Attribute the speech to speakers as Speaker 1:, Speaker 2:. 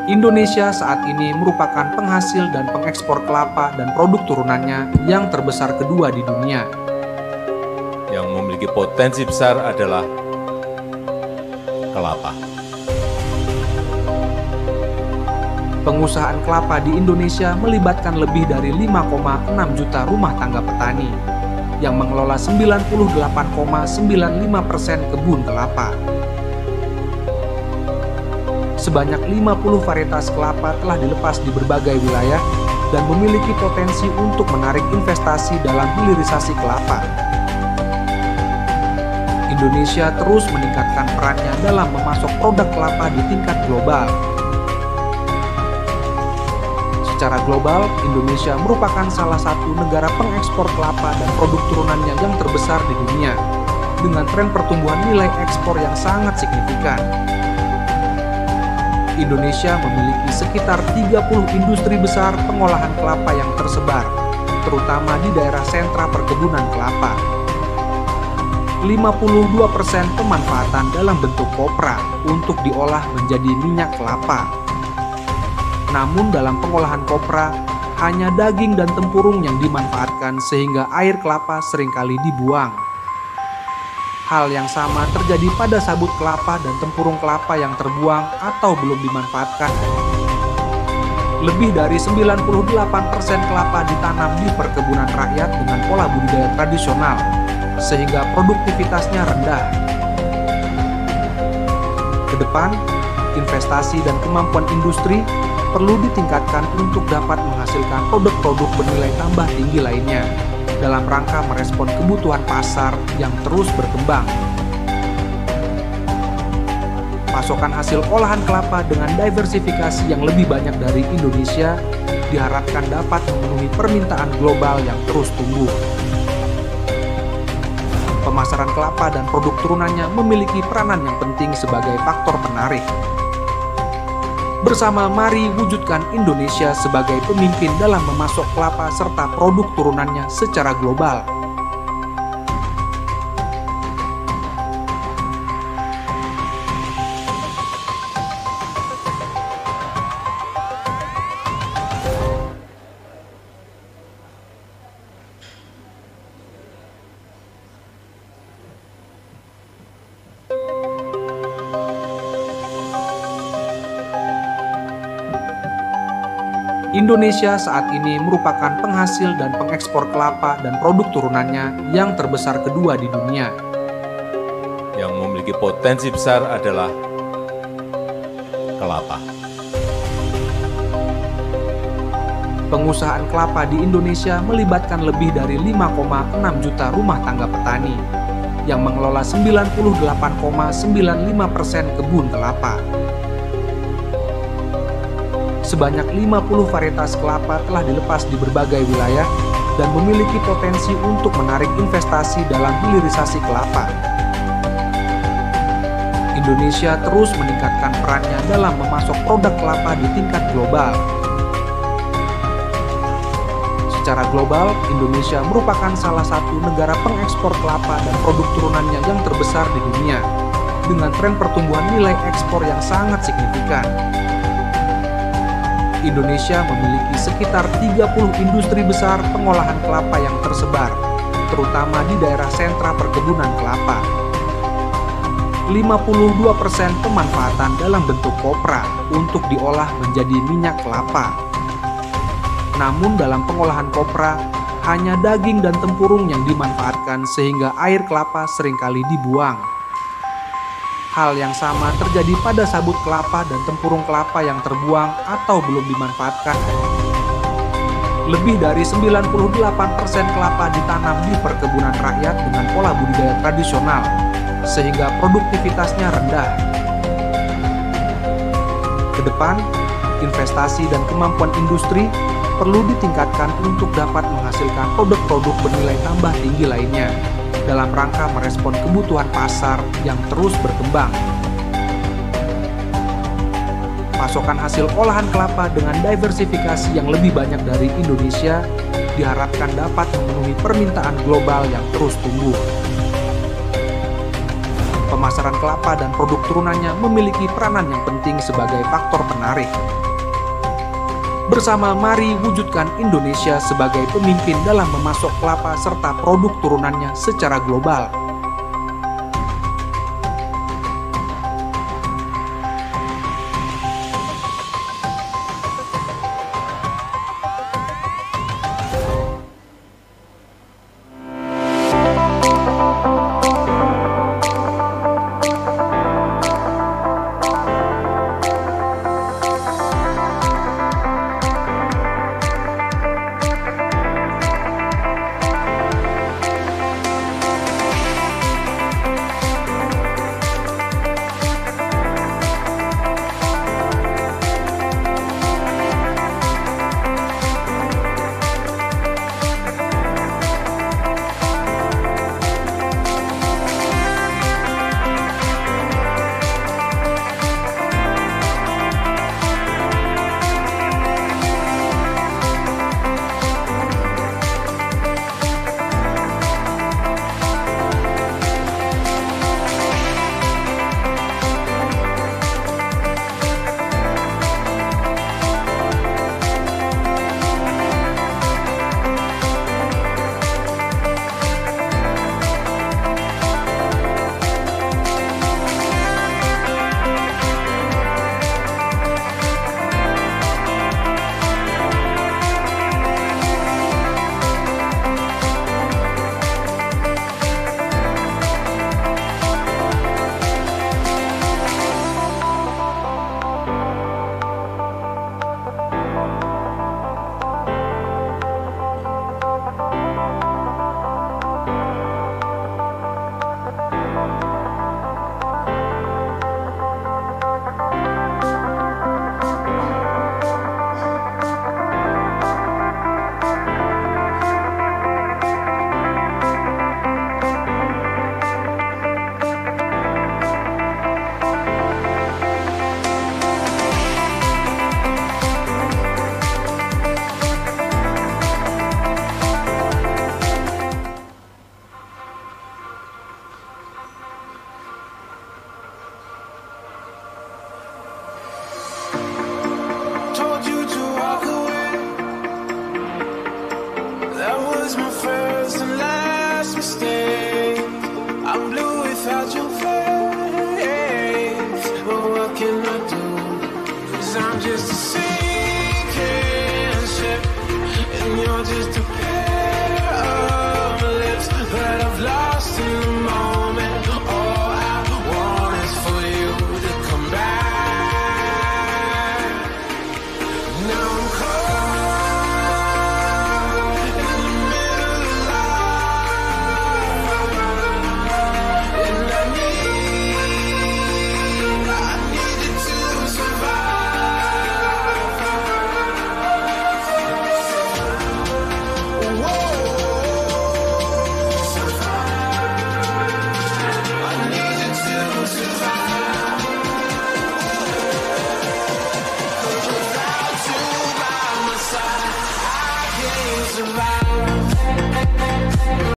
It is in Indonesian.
Speaker 1: Indonesia saat ini merupakan penghasil dan pengekspor kelapa dan produk turunannya yang terbesar kedua di dunia.
Speaker 2: Yang memiliki potensi besar adalah kelapa.
Speaker 1: Pengusahaan kelapa di Indonesia melibatkan lebih dari 5,6 juta rumah tangga petani yang mengelola 98,95% kebun kelapa. Sebanyak 50 varietas kelapa telah dilepas di berbagai wilayah dan memiliki potensi untuk menarik investasi dalam hilirisasi kelapa. Indonesia terus meningkatkan perannya dalam memasok produk kelapa di tingkat global. Secara global, Indonesia merupakan salah satu negara pengekspor kelapa dan produk turunannya yang terbesar di dunia, dengan tren pertumbuhan nilai ekspor yang sangat signifikan. Indonesia memiliki sekitar 30 industri besar pengolahan kelapa yang tersebar, terutama di daerah sentra perkebunan kelapa. 52% pemanfaatan dalam bentuk kopra untuk diolah menjadi minyak kelapa. Namun dalam pengolahan kopra, hanya daging dan tempurung yang dimanfaatkan sehingga air kelapa seringkali dibuang. Hal yang sama terjadi pada sabut kelapa dan tempurung kelapa yang terbuang atau belum dimanfaatkan. Lebih dari 98% kelapa ditanam di perkebunan rakyat dengan pola budidaya tradisional, sehingga produktivitasnya rendah. Kedepan, investasi dan kemampuan industri perlu ditingkatkan untuk dapat menghasilkan produk-produk bernilai tambah tinggi lainnya dalam rangka merespon kebutuhan pasar yang terus berkembang. Pasokan hasil olahan kelapa dengan diversifikasi yang lebih banyak dari Indonesia diharapkan dapat memenuhi permintaan global yang terus tumbuh. Pemasaran kelapa dan produk turunannya memiliki peranan yang penting sebagai faktor penarik. Bersama, mari wujudkan Indonesia sebagai pemimpin dalam memasok kelapa serta produk turunannya secara global. Indonesia saat ini merupakan penghasil dan pengekspor kelapa dan produk turunannya yang terbesar kedua di dunia.
Speaker 2: Yang memiliki potensi besar adalah kelapa.
Speaker 1: Pengusahaan kelapa di Indonesia melibatkan lebih dari 5,6 juta rumah tangga petani yang mengelola 98,95% kebun kelapa. Sebanyak 50 varietas kelapa telah dilepas di berbagai wilayah dan memiliki potensi untuk menarik investasi dalam hilirisasi kelapa. Indonesia terus meningkatkan perannya dalam memasok produk kelapa di tingkat global. Secara global, Indonesia merupakan salah satu negara pengekspor kelapa dan produk turunannya yang terbesar di dunia, dengan tren pertumbuhan nilai ekspor yang sangat signifikan. Indonesia memiliki sekitar 30 industri besar pengolahan kelapa yang tersebar, terutama di daerah sentra perkebunan kelapa. 52% pemanfaatan dalam bentuk kopra untuk diolah menjadi minyak kelapa. Namun dalam pengolahan kopra, hanya daging dan tempurung yang dimanfaatkan sehingga air kelapa seringkali dibuang. Hal yang sama terjadi pada sabut kelapa dan tempurung kelapa yang terbuang atau belum dimanfaatkan. Lebih dari 98% kelapa ditanam di perkebunan rakyat dengan pola budidaya tradisional, sehingga produktivitasnya rendah. Kedepan, investasi dan kemampuan industri perlu ditingkatkan untuk dapat menghasilkan produk-produk bernilai tambah tinggi lainnya dalam rangka merespon kebutuhan pasar yang terus berkembang. Pasokan hasil olahan kelapa dengan diversifikasi yang lebih banyak dari Indonesia diharapkan dapat memenuhi permintaan global yang terus tumbuh. pemasaran kelapa dan produk turunannya memiliki peranan yang penting sebagai faktor penarik. Bersama, mari wujudkan Indonesia sebagai pemimpin dalam memasok kelapa serta produk turunannya secara global.
Speaker 3: I'm just a sinking ship, and you're just